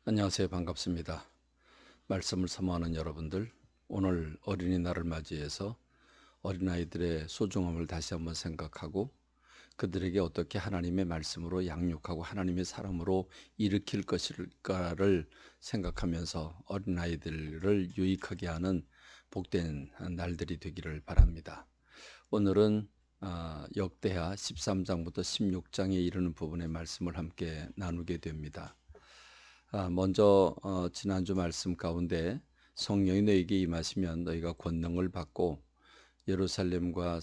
안녕하세요. 반갑습니다. 말씀을 사모하는 여러분들, 오늘 어린이날을 맞이해서 어린아이들의 소중함을 다시 한번 생각하고 그들에게 어떻게 하나님의 말씀으로 양육하고 하나님의 사람으로 일으킬 것일까를 생각하면서 어린아이들을 유익하게 하는 복된 날들이 되기를 바랍니다. 오늘은 역대하 13장부터 16장에 이르는 부분의 말씀을 함께 나누게 됩니다. 먼저 지난주 말씀 가운데 성령이 너희에게 임하시면 너희가 권능을 받고 예루살렘과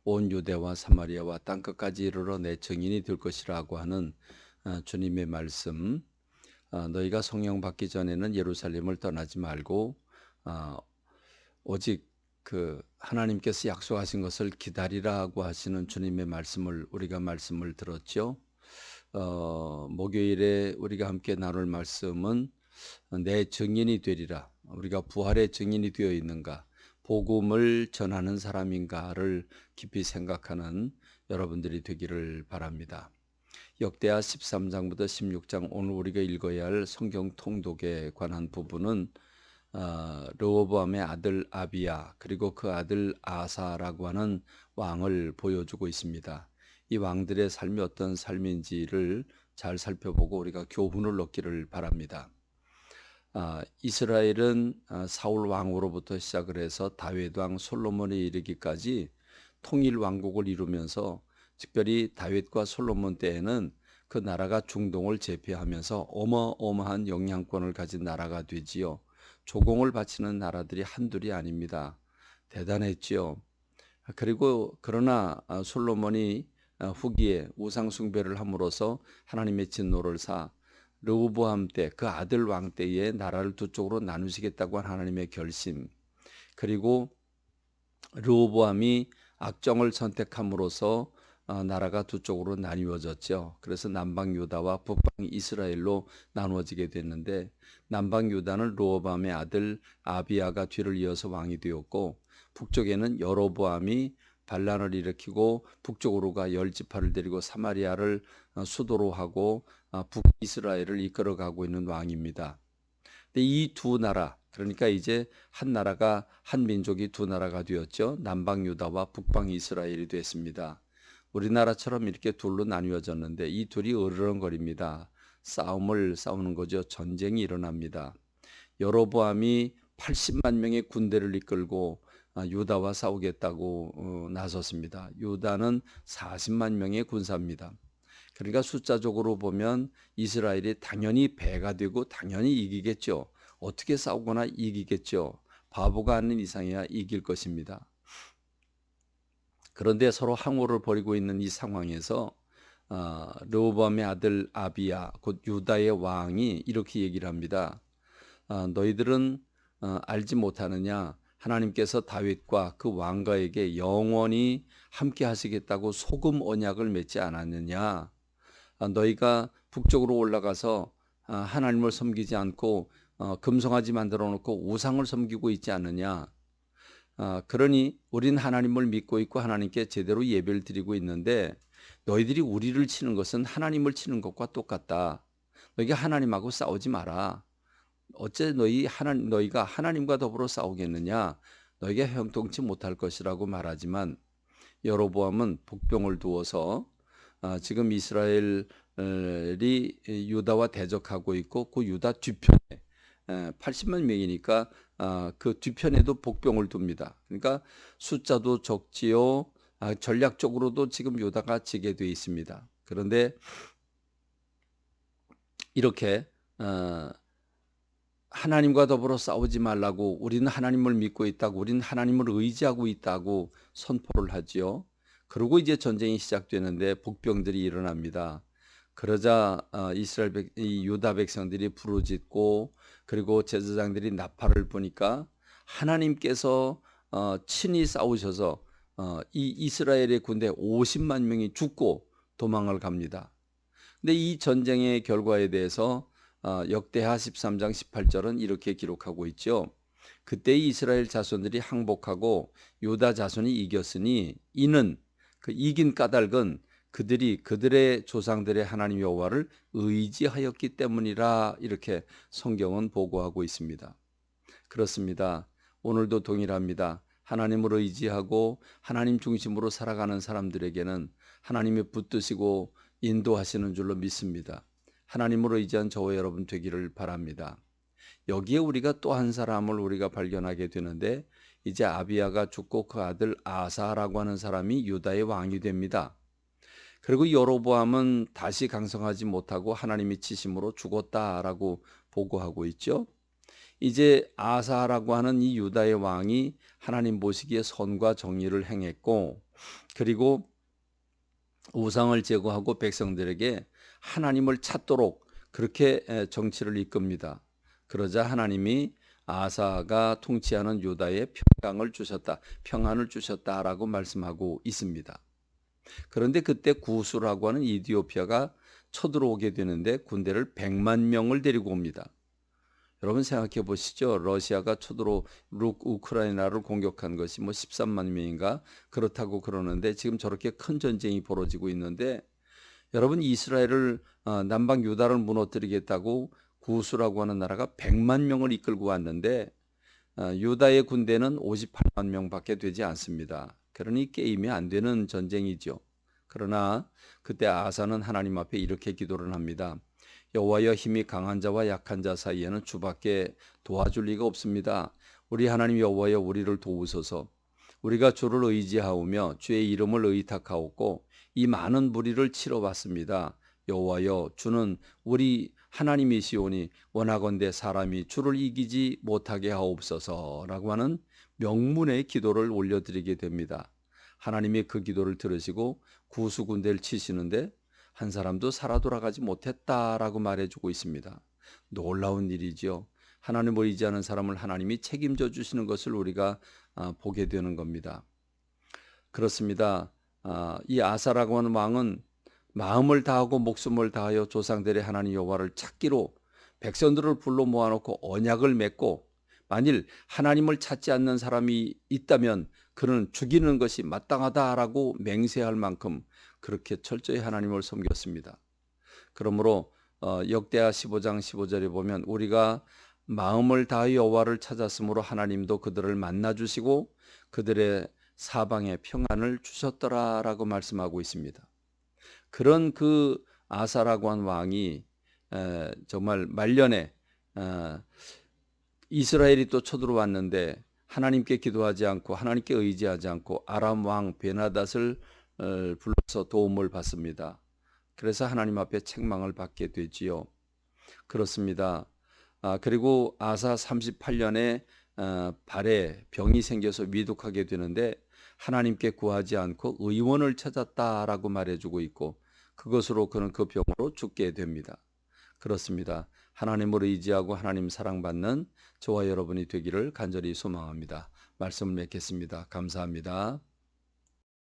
온 유대와 사마리아와 땅끝까지 이르러 내 증인이 될 것이라고 하는 주님의 말씀. 너희가 성령 받기 전에는 예루살렘을 떠나지 말고 오직 그 하나님께서 약속하신 것을 기다리라고 하시는 주님의 말씀을 우리가 말씀을 들었죠. 목요일에 우리가 함께 나눌 말씀은 내 증인이 되리라. 우리가 부활의 증인이 되어 있는가, 복음을 전하는 사람인가를 깊이 생각하는 여러분들이 되기를 바랍니다. 역대하 13장부터 16장, 오늘 우리가 읽어야 할 성경 통독에 관한 부분은 르호보암의 아들 아비야 그리고 그 아들 아사라고 하는 왕을 보여주고 있습니다. 이 왕들의 삶이 어떤 삶인지를 잘 살펴보고 우리가 교훈을 얻기를 바랍니다. 이스라엘은 사울 왕으로부터 시작을 해서 다윗 왕 솔로몬에 이르기까지 통일 왕국을 이루면서 특별히 다윗과 솔로몬 때에는 그 나라가 중동을 제패하면서 어마어마한 영향권을 가진 나라가 되지요. 조공을 바치는 나라들이 한둘이 아닙니다. 대단했지요. 그리고 그러나 솔로몬이 후기에 우상 숭배를 함으로써 하나님의 진노를 사 르호보암 때 그 아들 왕 때에 나라를 두 쪽으로 나누시겠다고 한 하나님의 결심, 그리고 르호보암이 악정을 선택함으로써 나라가 두 쪽으로 나뉘어졌죠. 그래서 남방 유다와 북방 이스라엘로 나누어지게 됐는데, 남방 유다는 르호보암의 아들 아비야가 뒤를 이어서 왕이 되었고, 북쪽에는 여로보암이 반란을 일으키고 북쪽으로가 열 지파를 데리고 사마리아를 수도로 하고 북이스라엘을 이끌어가고 있는 왕입니다. 근데 이 두 나라, 그러니까 이제 한 나라가, 한 민족이 두 나라가 되었죠. 남방 유다와 북방 이스라엘이 됐습니다. 우리나라처럼 이렇게 둘로 나뉘어졌는데 이 둘이 으르렁거립니다. 싸움을 싸우는 거죠. 전쟁이 일어납니다. 여로보암이 80만 명의 군대를 이끌고 유다와 싸우겠다고 나섰습니다. 유다는 40만 명의 군사입니다. 그러니까 숫자적으로 보면 이스라엘이 당연히 배가 되고 당연히 이기겠죠. 어떻게 싸우거나 이기겠죠. 바보가 아닌 이상이야 이길 것입니다. 그런데 서로 항호를 벌이고 있는 이 상황에서 르호보암의 아들 아비야, 곧 유다의 왕이 이렇게 얘기를 합니다. 너희들은 알지 못하느냐? 하나님께서 다윗과 그 왕가에게 영원히 함께 하시겠다고 소금 언약을 맺지 않았느냐? 너희가 북쪽으로 올라가서 하나님을 섬기지 않고 금송아지 만들어 놓고 우상을 섬기고 있지 않느냐? 그러니 우린 하나님을 믿고 있고 하나님께 제대로 예배를 드리고 있는데 너희들이 우리를 치는 것은 하나님을 치는 것과 똑같다. 너희가 하나님하고 싸우지 마라. 어째 너희가 하나님과 더불어 싸우겠느냐? 너희가 형통치 못할 것이라고 말하지만 여로보암은 복병을 두어서 지금 이스라엘이 유다와 대적하고 있고 그 유다 뒤편에 80만 명이니까 그 뒤편에도 복병을 둡니다. 그러니까 숫자도 적지요. 전략적으로도 지금 유다가 지게 돼 있습니다. 그런데 이렇게 하나님과 더불어 싸우지 말라고, 우리는 하나님을 믿고 있다고, 우리는 하나님을 의지하고 있다고 선포를 하지요. 그리고 이제 전쟁이 시작되는데 복병들이 일어납니다. 그러자 유다 백성들이 부르짖고, 그리고 제사장들이 나팔을 부니까 하나님께서 친히 싸우셔서 이 이스라엘의 군대 50만 명이 죽고 도망을 갑니다. 근데 이 전쟁의 결과에 대해서 역대하 13장 18절은 이렇게 기록하고 있죠. 그때 이스라엘 자손들이 항복하고 유다 자손이 이겼으니 이는 그 이긴 까닭은 그들이 그들의 조상들의 하나님 여호와를 의지하였기 때문이라 이렇게 성경은 보고하고 있습니다. 그렇습니다. 오늘도 동일합니다. 하나님을 의지하고 하나님 중심으로 살아가는 사람들에게는 하나님이 붙드시고 인도하시는 줄로 믿습니다. 하나님을 의지한 저와 여러분 되기를 바랍니다. 여기에 우리가 또 한 사람을 우리가 발견하게 되는데 이제 아비야가 죽고 그 아들 아사라고 하는 사람이 유다의 왕이 됩니다. 그리고 여로보암은 다시 강성하지 못하고 하나님이 치심으로 죽었다라고 보고하고 있죠. 이제 아사라고 하는 이 유다의 왕이 하나님 보시기에 선과 정의를 행했고 그리고 우상을 제거하고 백성들에게 하나님을 찾도록 그렇게 정치를 이끕니다. 그러자 하나님이 아사가 통치하는 유다에 평안을 주셨다라고 말씀하고 있습니다. 그런데 그때 구스라고 하는 이디오피아가 쳐들어오게 되는데 군대를 100만 명을 데리고 옵니다. 여러분 생각해 보시죠. 러시아가 우크라이나를 공격한 것이 13만 명인가 그렇다고 그러는데 지금 저렇게 큰 전쟁이 벌어지고 있는데 여러분 이스라엘을 남방 유다를 무너뜨리겠다고 구스라고 하는 나라가 100만 명을 이끌고 왔는데 유다의 군대는 58만 명밖에 되지 않습니다. 그러니 게임이 안 되는 전쟁이죠. 그러나 그때 아사는 하나님 앞에 이렇게 기도를 합니다. 여호와여, 힘이 강한 자와 약한 자 사이에는 주밖에 도와줄 리가 없습니다. 우리 하나님 여호와여, 우리를 도우소서. 우리가 주를 의지하오며 주의 이름을 의탁하옵고 이 많은 무리를 치러왔습니다. 여호와여, 주는 우리 하나님이시오니 원하건대 사람이 주를 이기지 못하게 하옵소서라고 하는 명문의 기도를 올려드리게 됩니다. 하나님이 그 기도를 들으시고 구수 군대를 치시는데 한 사람도 살아 돌아가지 못했다라고 말해주고 있습니다. 놀라운 일이죠. 하나님을 의지하는 사람을 하나님이 책임져 주시는 것을 우리가 보게 되는 겁니다. 그렇습니다. 이 아사라고 하는 왕은 마음을 다하고 목숨을 다하여 조상들의 하나님 여호와를 찾기로 백성들을 불러 모아놓고 언약을 맺고 만일 하나님을 찾지 않는 사람이 있다면 그는 죽이는 것이 마땅하다라고 맹세할 만큼 그렇게 철저히 하나님을 섬겼습니다. 그러므로 역대하 15장 15절에 보면 우리가 마음을 다하여 여호와를 찾았으므로 하나님도 그들을 만나주시고 그들의 사방에 평안을 주셨더라라고 말씀하고 있습니다. 그런 그 아사라고 한 왕이 정말 말년에 이스라엘이 또 쳐들어왔는데 하나님께 기도하지 않고 하나님께 의지하지 않고 아람 왕 베나닷을 불러서 도움을 받습니다. 그래서 하나님 앞에 책망을 받게 되지요. 그렇습니다. 그리고 아사 38년에 발에 병이 생겨서 위독하게 되는데 하나님께 구하지 않고 의원을 찾았다라고 말해주고 있고 그것으로 그는 그 병으로 죽게 됩니다. 그렇습니다. 하나님을 의지하고 하나님 사랑받는 저와 여러분이 되기를 간절히 소망합니다. 말씀을 맺겠습니다. 감사합니다.